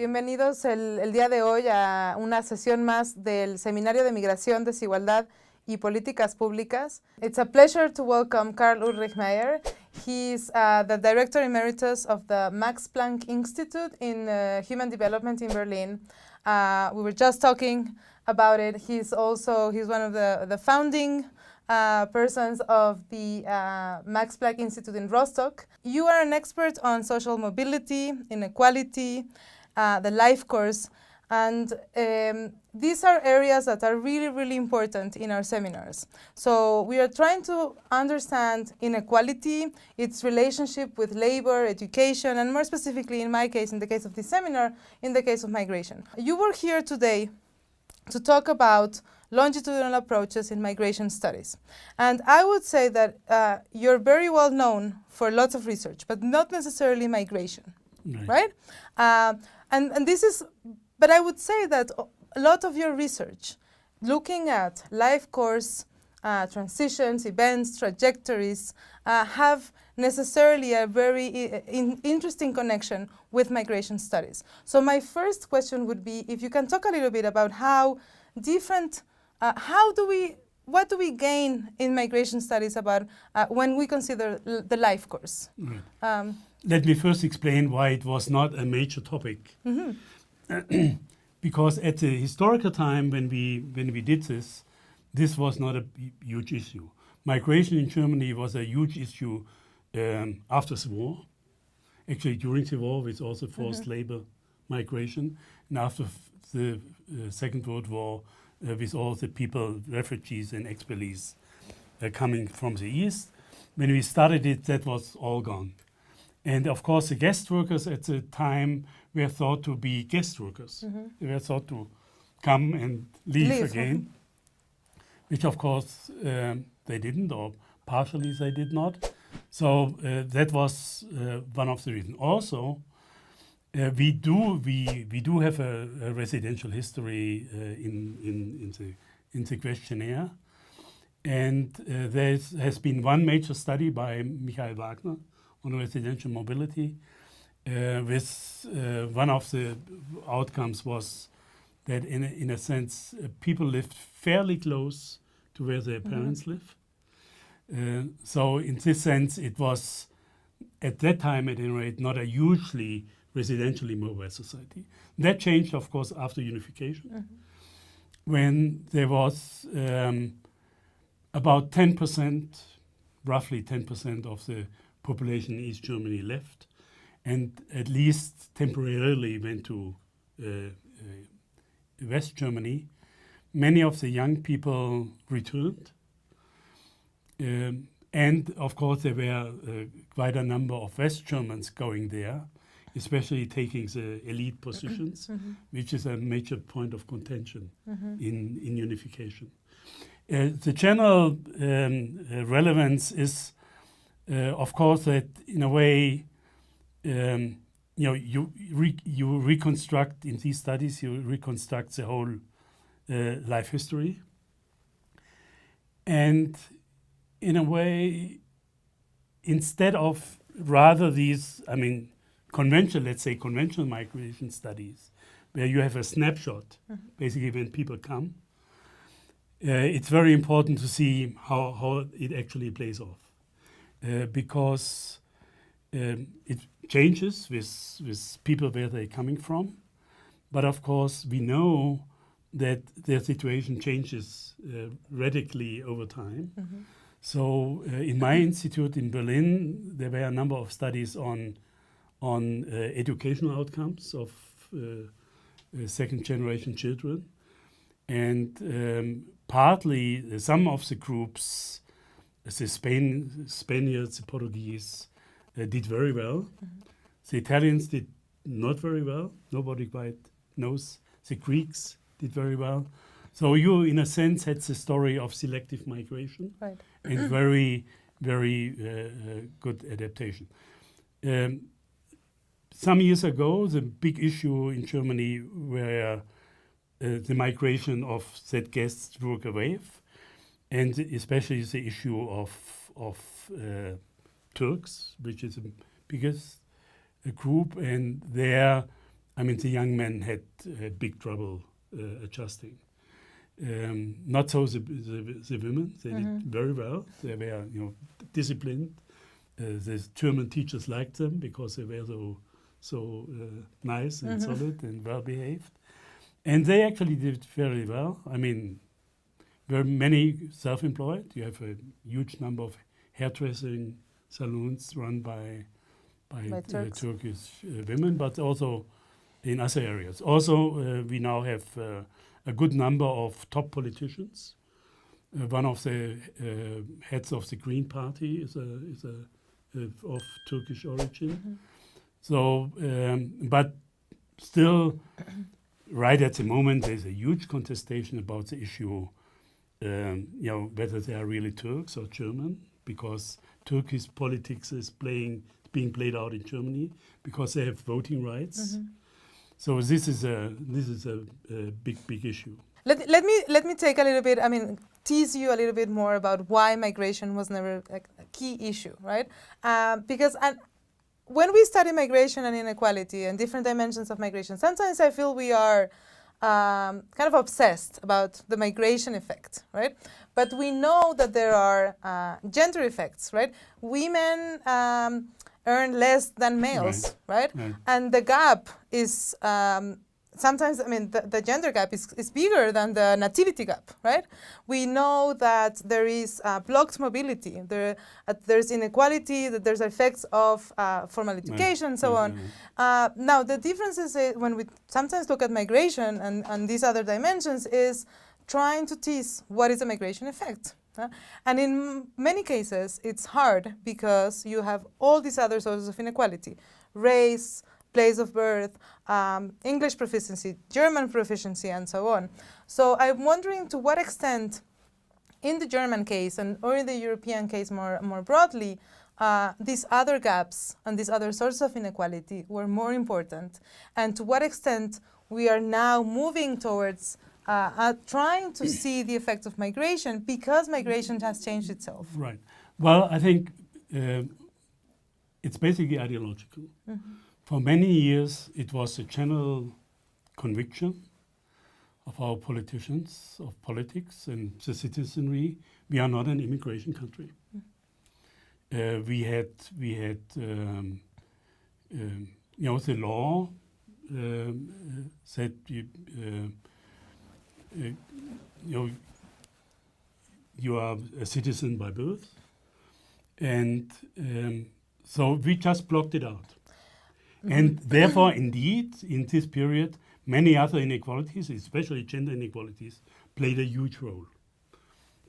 Bienvenidos el día de hoy a una sesión más del Seminario de Migración, Desigualdad y Políticas Públicas. It's a pleasure to welcome Karl-Ulrich. He's the Director Emeritus of the Max Planck Institute in Human Development in Berlin. We were just talking about it. He's one of the founding persons of the Max Planck Institute in Rostock. You are an expert on social mobility, inequality, the life course, and these are areas that are really, really important in our seminars. So we are trying to understand inequality, its relationship with labor, education, and more specifically in my case, in the case of this seminar, in the case of migration. You were here today to talk about longitudinal approaches in migration studies. And I would say that you're very well known for lots of research, but not necessarily migration, right? And this is, but I would say that a lot of your research, looking at life course, transitions, events, trajectories, have necessarily a very interesting connection with migration studies. So my first question would be if you can talk a little bit about how different, what do we gain in migration studies about when we consider the life course? Right. Let me first explain why it was not a major topic. Mm-hmm. Because at the historical time when we did this was not a huge issue. Migration in Germany was a huge issue after the war. Actually, during the war, with also forced labor migration, and after the Second World War, with all the people, refugees and expellees coming from the east. When we started it, that was all gone. And of course, the guest workers at the time were thought to be guest workers. Mm-hmm. They were thought to come and leave again, which of course they didn't, or partially they did not. So that was one of the reasons. Also, we do have a residential history in the questionnaire, and there has been one major study by Michael Wagner on residential mobility. With one of the outcomes was that in a sense people lived fairly close to where their parents live. So in this sense it was at that time at any rate not a hugely residentially mobile society. That changed of course after unification, when there was about 10%, roughly 10% of the population in East Germany left, and at least temporarily went to West Germany. Many of the young people returned. And of course there were quite a number of West Germans going there, especially taking the elite positions, which is a major point of contention in unification. The general relevance is, of course, that in a way, you reconstruct in these studies. You reconstruct the whole life history, and in a way, instead of rather these, conventional migration studies, where you have a snapshot, basically when people come. It's very important to see how it actually plays off. Because it changes with people where they're coming from. But of course, we know that their situation changes radically over time. Mm-hmm. So in my institute in Berlin, there were a number of studies on educational outcomes of second-generation children. And partly some of the groups, the Spaniards, the Portuguese, did very well. Mm-hmm. The Italians did not very well. Nobody quite knows. The Greeks did very well. So you, in a sense, had the story of selective migration, right, and very, very good adaptation. Some years ago, the big issue in Germany were the migration of that guest worker wave, and especially the issue of Turks, which is the biggest group, and there I mean, the young men had big trouble adjusting. Not so the women. They did very well. They were, disciplined. The German teachers liked them because they were so nice and solid and well behaved. And they actually did very well. I mean, there are many self-employed. You have a huge number of hairdressing salons run by Turkish women, but also in other areas. Also, we now have a good number of top politicians. One of the heads of the Green Party is of Turkish origin. So, but still, right at the moment, there's a huge contestation about the issue, whether they are really Turks or German, because Turkish politics is being played out in Germany because they have voting rights. So this is a big issue. Let me take a little bit. I mean, tease you a little bit more about why migration was never a key issue, right? Because when we study migration and inequality and different dimensions of migration, sometimes I feel we are kind of obsessed about the migration effect, right? But we know that there are gender effects, right? Women earn less than males, right? And the gap is sometimes, I mean, the gender gap is bigger than the nativity gap, right? We know that there is blocked mobility, there's inequality, that there's effects of formal education, and so on. Now, the difference is when we sometimes look at migration and these other dimensions is trying to tease what is the migration effect. And in many cases, it's hard because you have all these other sources of inequality: race, place of birth, English proficiency, German proficiency, and so on. So I'm wondering to what extent, in the German case or in the European case more broadly, these other gaps and these other sources of inequality were more important, and to what extent we are now moving towards trying to see the effects of migration because migration has changed itself. Right. Well, I think it's basically ideological. For many years, it was a general conviction of our politicians, of politics and the citizenry, we are not an immigration country. We had the law said you are a citizen by birth, and so we just blocked it out. And therefore, indeed, in this period, many other inequalities, especially gender inequalities, played a huge role.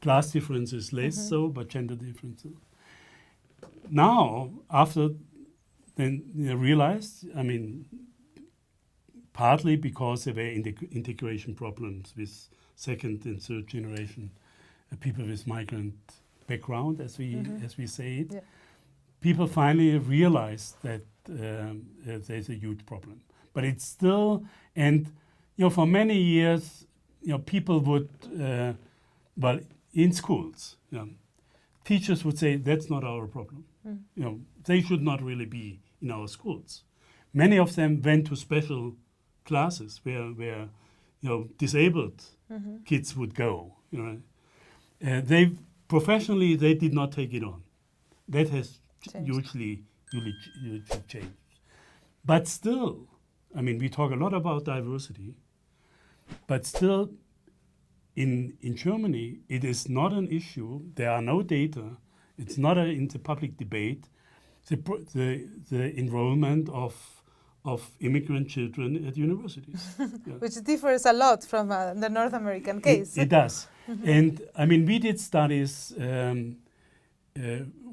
Class differences less so, but gender differences. Now, after then they realized, I mean, partly because there were integration problems with second and third generation people with migrant background, as we say it. Yeah. People finally realized that there's a huge problem. But it's still, and for many years, people would, in schools, teachers would say, that's not our problem. They should not really be in our schools. Many of them went to special classes where disabled kids would go. They professionally, they did not take it on. That has hugely changed. But still, I mean, we talk a lot about diversity, but still, in Germany, it is not an issue. There are no data. It's not in the public debate. The enrollment of immigrant children at universities, which differs a lot from the North American case. It does, and I mean, we did studies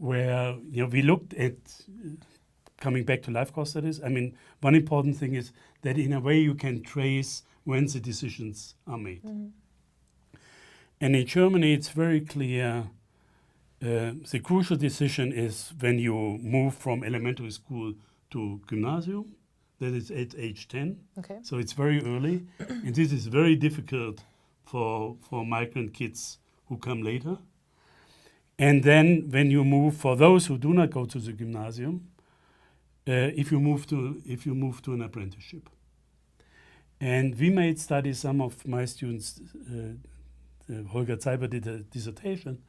where we looked at. Coming back to life course studies, I mean, one important thing is that in a way you can trace when the decisions are made. And in Germany, it's very clear the crucial decision is when you move from elementary school to gymnasium, that is at age 10. Okay. So it's very early. And this is very difficult for migrant kids who come later. And then when you move, for those who do not go to the gymnasium, if you move to an apprenticeship. And we made studies, some of my students, Holger Zeiber did a dissertation,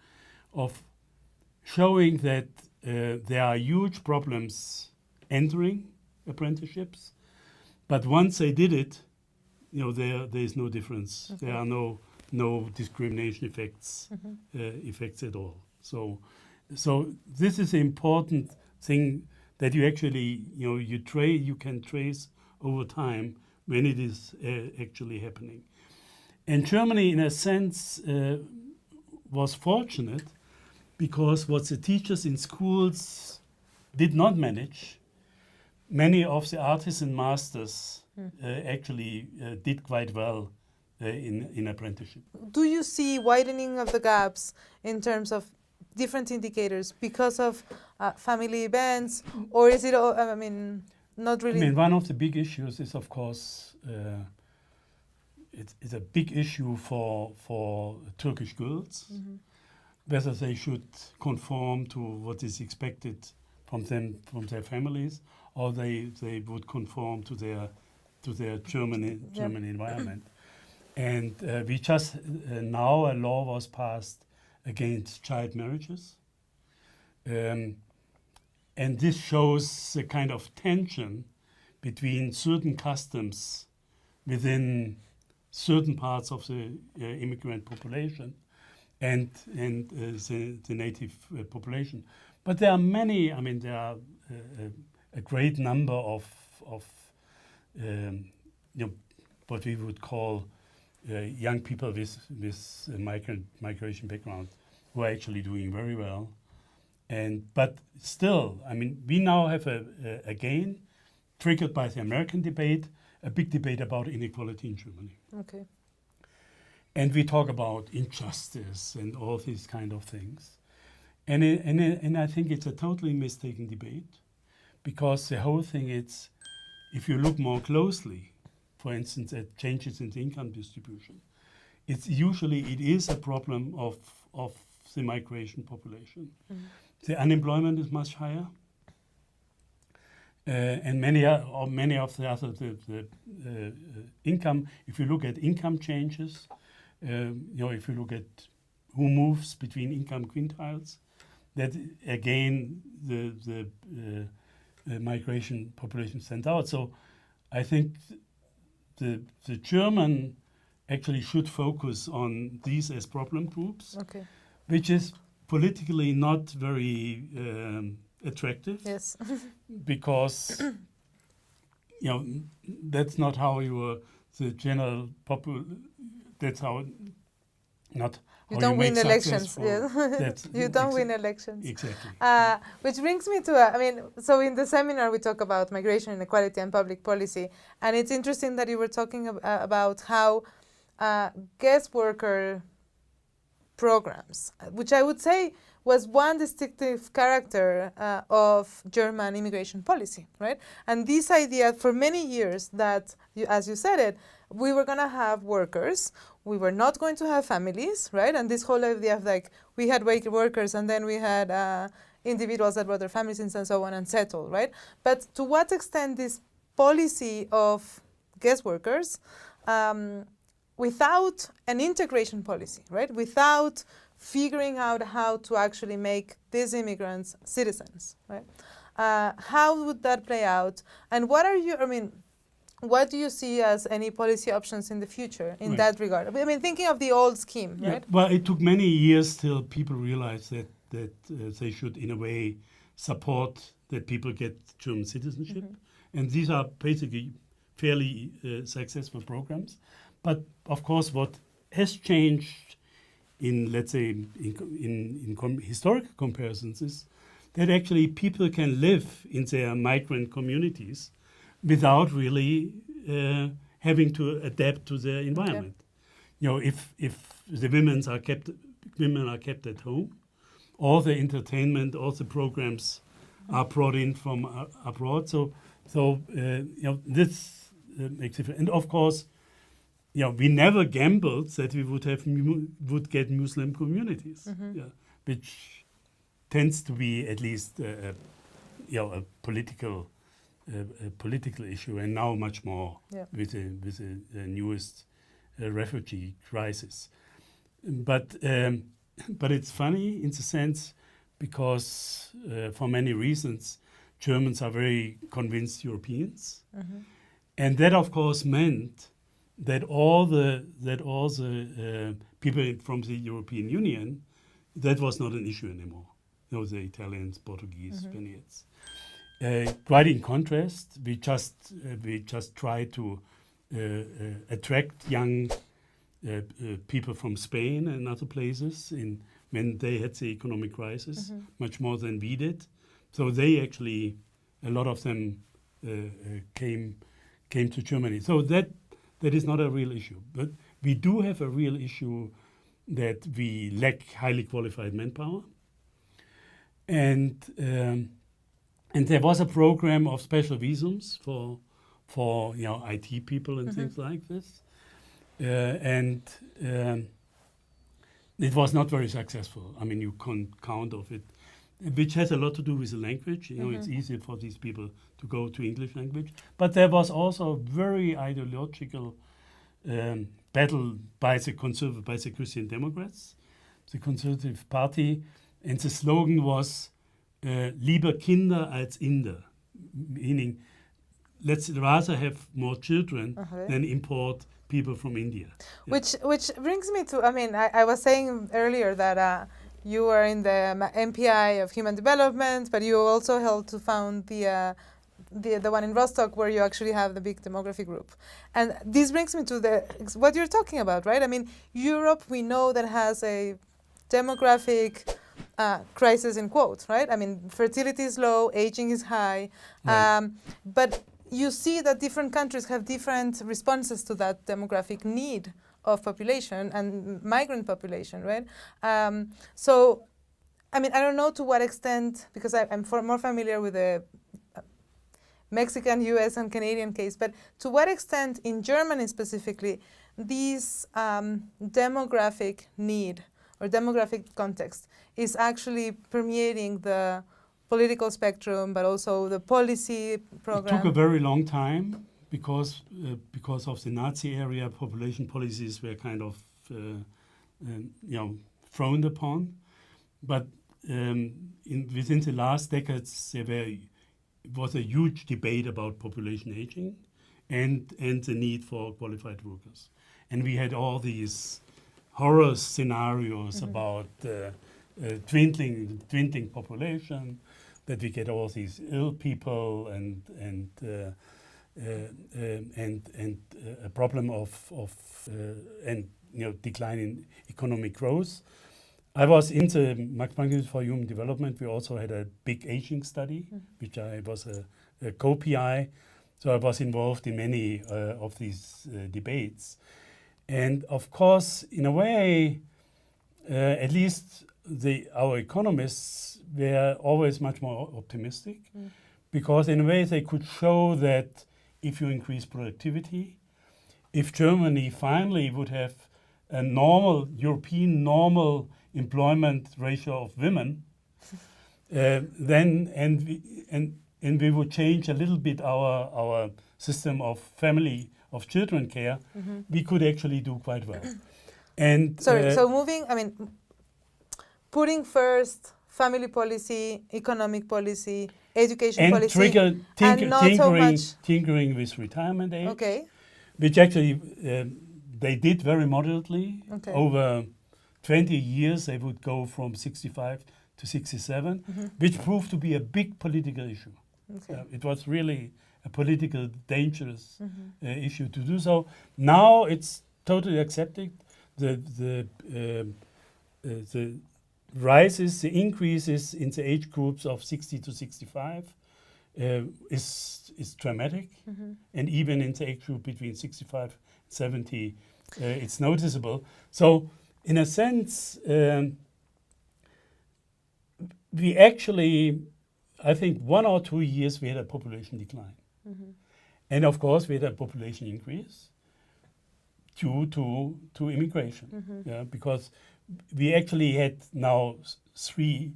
of showing that there are huge problems entering apprenticeships, but once they did it, there is no difference. Okay. There are no discrimination effects at all. So this is an important thing that you actually you can trace over time when it is actually happening. And Germany, in a sense, was fortunate because what the teachers in schools did not manage, many of the artisan masters actually did quite well in apprenticeship. Do you see widening of the gaps in terms of different indicators because of family events, or is it all, not really? One of the big issues is, of course, it's a big issue for Turkish girls, whether they should conform to what is expected from them, from their families, or they would conform to their German environment. And we just now a law was passed against child marriages, and this shows the kind of tension between certain customs within certain parts of the immigrant population and the native population. But there are many. There are a great number of what we would call young people with migration background who are actually doing very well. But still, we now have again, triggered by the American debate, a big debate about inequality in Germany. Okay. And we talk about injustice and all these kind of things. And I think it's a totally mistaken debate, because the whole thing is, if you look more closely, for instance, at changes in the income distribution, it is a problem of the migration population. The unemployment is much higher, and many of the other income. If you look at income changes, if you look at who moves between income quintiles, that again the migration population stands out. So I think the German actually should focus on these as problem groups, which is politically not very attractive. Yes. Because that's not how the general that's how not. You don't win elections. Yes. You don't win elections. Exactly. Which brings me to, so in the seminar we talk about migration, inequality, and public policy, and it's interesting that you were talking about how guest worker programs, which I would say was one distinctive character of German immigration policy, right? And this idea for many years that, as you said it, we were going to have workers, we were not going to have families, right? And this whole idea of we had workers and then we had individuals that brought their families in and so on and settled, right? But to what extent this policy of guest workers without an integration policy, right? Without figuring out how to actually make these immigrants citizens, right? How would that play out? And what are you, what do you see as any policy options in the future in that regard? Thinking of the old scheme, right? Well, it took many years till people realized that they should, in a way, support that people get German citizenship. And these are basically fairly successful programs. But of course, what has changed in, let's say, in historical comparisons is that actually people can live in their migrant communities without really having to adapt to their environment. If the women are kept at home, all the entertainment, all the programs are brought in from abroad. So this makes it. And of course, we never gambled that we would get Muslim communities, which tends to be at least a political a political issue, and now much more with the newest refugee crisis. But it's funny in the sense because for many reasons Germans are very convinced Europeans, and that of course meant that all the people from the European Union, that was not an issue anymore. You know, the Italians, Portuguese, Spaniards. Quite in contrast, we just try to attract young people from Spain and other places when they had the economic crisis, much more than we did. So they actually, a lot of them came to Germany. So that is not a real issue. But we do have a real issue that we lack highly qualified manpower. And there was a program of special visums for IT people and things like this. And it was not very successful. I mean, you can't count of it, which has a lot to do with the language. You know, it's easier for these people to go to English language. But there was also a very ideological battle by the Christian Democrats, the Conservative Party, and the slogan was "Lieber Kinder als Inder," meaning let's rather have more children than import people from India. Which brings me to, I mean, I was saying earlier that you were in the MPI of Human Development, but you also helped to found the one in Rostock where you actually have the big demography group. And this brings me to what you're talking about, right? I mean, Europe, we know that has a demographic crisis in quotes, right? I mean, fertility is low, aging is high, but you see that different countries have different responses to that demographic need of population and migrant population, right? So, I mean, I don't know to what extent, because I'm more familiar with the Mexican, US, and Canadian case, but to what extent in Germany specifically, these demographic need or demographic context is actually permeating the political spectrum, but also the policy program? It took a very long time because of the Nazi era, population policies were kind of frowned upon. But within the last decades, there was a huge debate about population aging and the need for qualified workers. And we had all these horror scenarios about dwindling population, that we get all these ill people and a problem of decline in economic growth. I was in the Max Planck Institute for Human Development. We also had a big aging study, which I was a co-PI. So I was involved in many of these debates. And of course, in a way, at least our economists were always much more optimistic because in a way they could show that if you increase productivity, if Germany finally would have a European normal employment ratio of women, then and we would change a little bit our system of children care, we could actually do quite well. And so putting first family policy, economic policy, education policy, tinkering with retirement age, which actually they did very moderately. Over 20 years, they would go from 65 to 67, which proved to be a big political issue. It was really a political dangerous issue to do so. Now it's totally accepted. The rises, the increases in the age groups of 60 to 65 is dramatic, and even in the age group between 65 and 70, it's noticeable. So, in a sense, we actually, I think 1 or 2 years we had a population decline. And of course, we had a population increase due to immigration, because we actually had now 3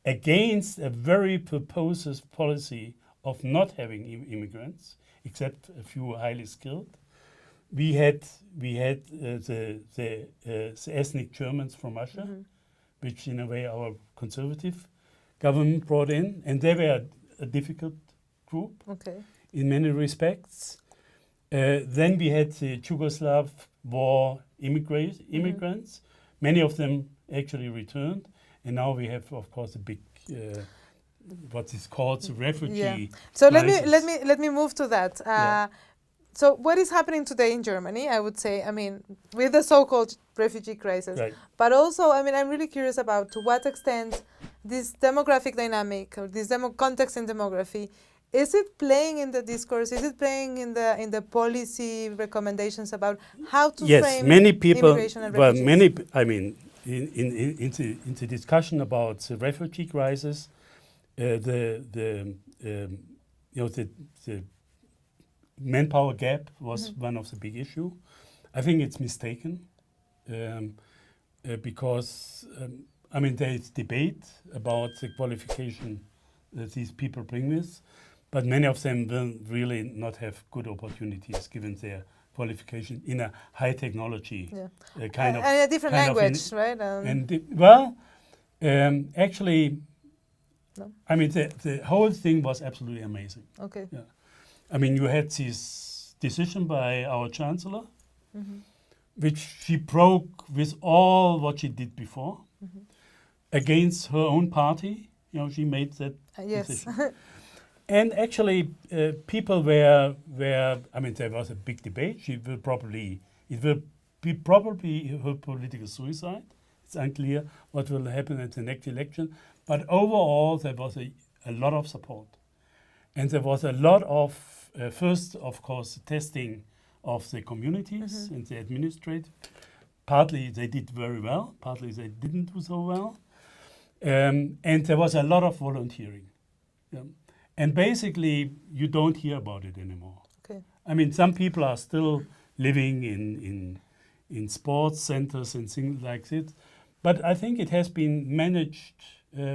against a very purposive policy of not having immigrants, except a few highly skilled. We had the ethnic Germans from Russia, which in a way our conservative government brought in, and they were a difficult group in many respects. Then we had the Yugoslav war immigrants. Many of them actually returned, and now we have, of course, a big what is called the refugee. So crisis. let me move to that. So what is happening today in Germany? I would say, I mean, with the so-called refugee crisis, but also, I mean, I'm really curious about to what extent this demographic dynamic or this context in demography, is it playing in the discourse? Is it playing in the policy recommendations about how to frame many people, immigration and refugees? I mean, in the discussion about the refugee crisis, the manpower gap was one of the big issue. I think it's mistaken because I mean there is debate about the qualification that these people bring with, but many of them will really not have good opportunities given their qualification in a high technology kind of and a different language, right? Actually, no. I mean the whole thing was absolutely amazing. Okay. Yeah. I mean, you had this decision by our chancellor, which she broke with all what she did before, against her own party. You know, she made that decision. And actually, people were. I mean, there was a big debate. It will be probably her political suicide. It's unclear what will happen at the next election. But overall, there was a lot of support. And there was a lot of, first, of course, testing of the communities and the administrative. Partly they did very well, partly they didn't do so well. And there was a lot of volunteering. Yeah. And basically, you don't hear about it anymore. Okay. I mean, some people are still living in sports centers and things like that. But I think it has been managed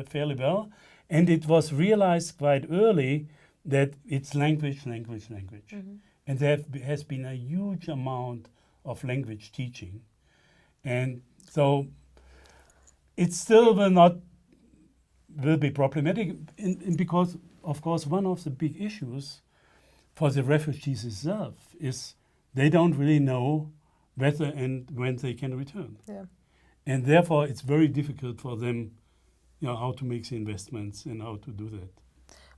fairly well. And it was realized quite early that it's language. And there has been a huge amount of language teaching. And so it still will be problematic and because, of course, one of the big issues for the refugees itself is they don't really know whether and when they can return. Yeah. And therefore, it's very difficult for them, you know, how to make the investments and how to do that.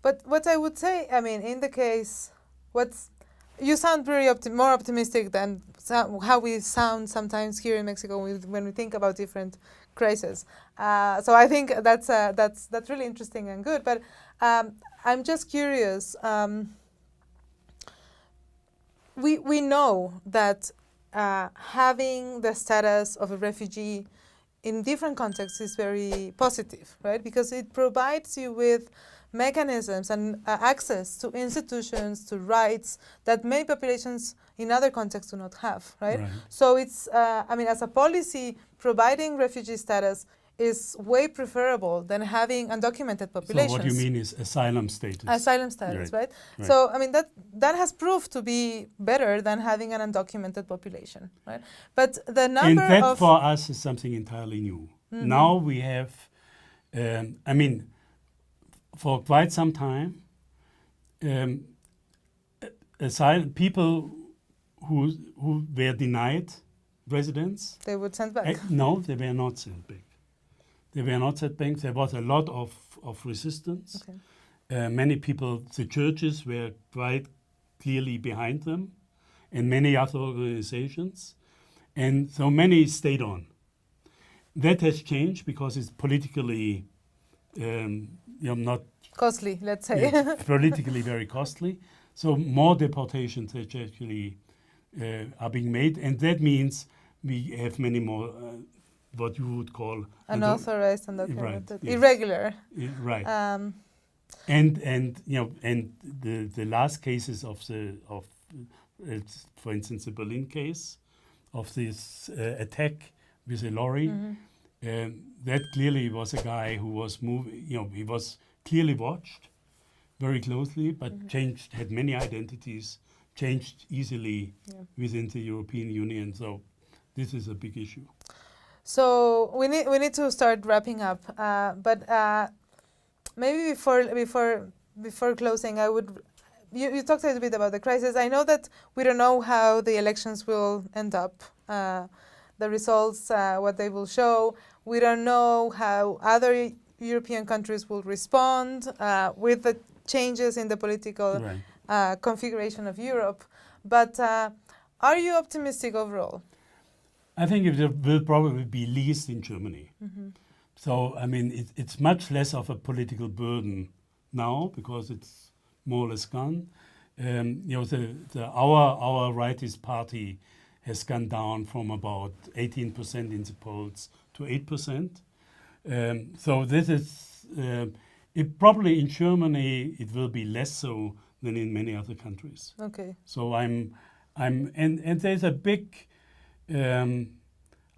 But what I would say, I mean, in the case, you sound very more optimistic than how we sound sometimes here in Mexico when we think about different crises. So I think that's really interesting and good. But I'm just curious. We know that having the status of a refugee in different contexts is very positive, right? Because it provides you with mechanisms and access to institutions, to rights that many populations in other contexts do not have, right? So it's, I mean, as a policy, providing refugee status is way preferable than having undocumented populations. So what you mean is asylum status. Asylum status, right? So, I mean, that has proved to be better than having an undocumented population, right? But the number and that for us is something entirely new. Now we have, I mean, for quite some time, people who were denied residence. They would send back. No, they were not sent back. They were not sent back. There was a lot of resistance. Okay. Many people, the churches were quite clearly behind them, and many other organizations. And so many stayed on. That has changed because it's politically not costly, let's say. Politically very costly. So more deportations actually are being made, and that means we have many more what you would call unauthorized, undocumented, irregular. Right. And the last cases of for instance, the Berlin case of this attack with a lorry. That clearly was a guy who was moving. He was clearly watched, very closely, but changed, had many identities, changed easily within the European Union. So this is a big issue. So we need to start wrapping up. But maybe before closing, I would. You talked a little bit about the crisis. I know that we don't know how the elections will end up, the results, what they will show. We don't know how other European countries will respond with the changes in the political configuration of Europe. But are you optimistic overall? I think it will probably be least in Germany. So, I mean, it's much less of a political burden now because it's more or less gone. You know, our rightist party has gone down from about 18% in the polls to 8%. So this is, it probably in Germany it will be less so than in many other countries. Okay. So and there's a big, I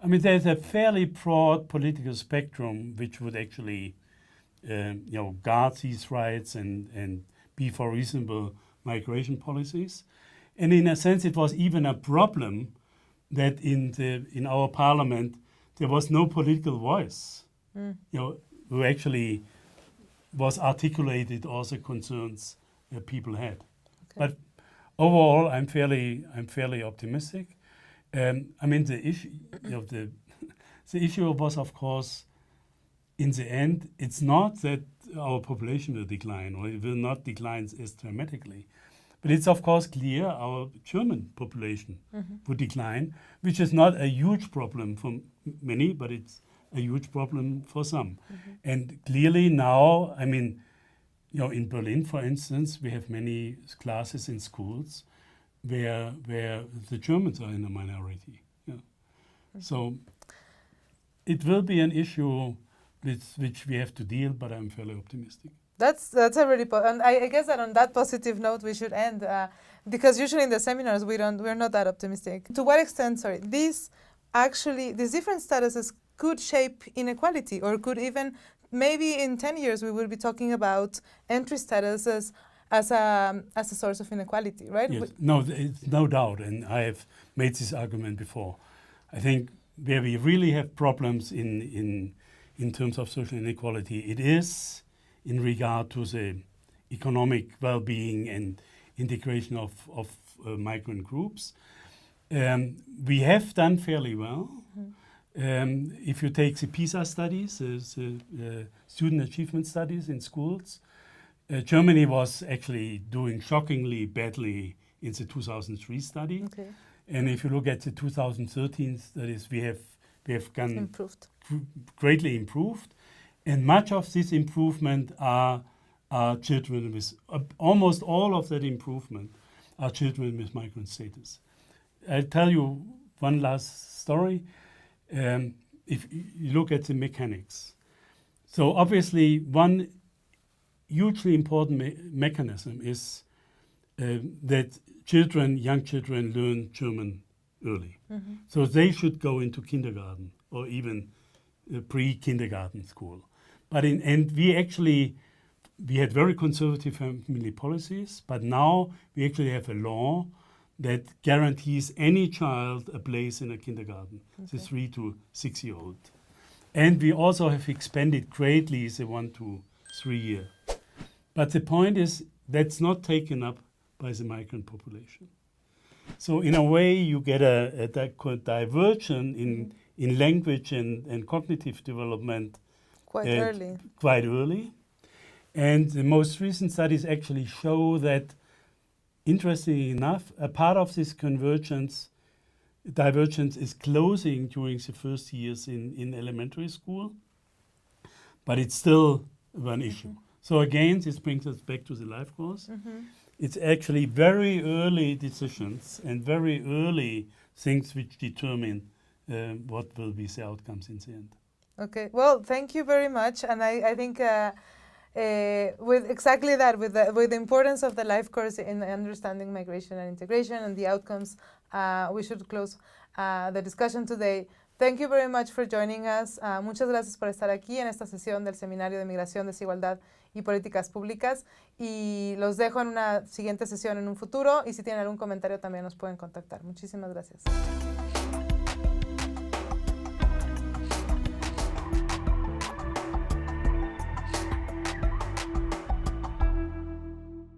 mean, there's a fairly broad political spectrum which would actually, you know, guard these rights and be for reasonable migration policies. And in a sense, it was even a problem that in our parliament there was no political voice, you know, who actually was articulated all the concerns that people had. Okay. But overall, I'm fairly optimistic. I mean, the issue, you know, the issue was, of course, in the end, it's not that our population will decline, or it will not decline as dramatically. But it's, of course, clear our German population would decline, which is not a huge problem for many, but it's a huge problem for some. And clearly now, I mean, you know, in Berlin, for instance, we have many classes in schools where the Germans are in a minority. Yeah. So it will be an issue with which we have to deal, but I'm fairly optimistic. That's a really and I guess that on that positive note we should end because usually in the seminars we're not that optimistic. To what extent, these different statuses could shape inequality, or could even maybe in 10 years we will be talking about entry statuses as a source of inequality, right? Yes. No, it's no doubt, and I have made this argument before. I think where we really have problems in terms of social inequality, it is in regard to the economic well-being and integration of migrant groups. We have done fairly well. If you take the PISA studies, the student achievement studies in schools, Germany was actually doing shockingly badly in the 2003 study. Okay. And if you look at the 2013 studies, we have gone greatly improved. And much of this improvement are children with, almost all of that improvement are children with migrant status. I'll tell you one last story. If you look at the mechanics. So obviously one hugely important mechanism is that young children learn German early. So they should go into kindergarten or even pre-kindergarten school. But we had very conservative family policies, but now we actually have a law that guarantees any child a place in a kindergarten, the 3 to 6 year old. And we also have expanded greatly the 1 to 3 year. But the point is that's not taken up by the migrant population. So in a way you get a diversion in language and cognitive development quite early. And the most recent studies actually show that, interestingly enough, a part of this divergence is closing during the first years in elementary school, but it's still one issue. So again, this brings us back to the life course. It's actually very early decisions and very early things which determine what will be the outcomes in the end. Okay, well, thank you very much. And I think with exactly that, with the importance of the life course in understanding migration and integration and the outcomes, we should close the discussion today. Thank you very much for joining us. Muchas gracias por estar aquí en esta sesión del Seminario de Migración, Desigualdad y Políticas Públicas. Y los dejo en una siguiente sesión en un futuro. Y si tienen algún comentario también nos pueden contactar. Muchísimas gracias.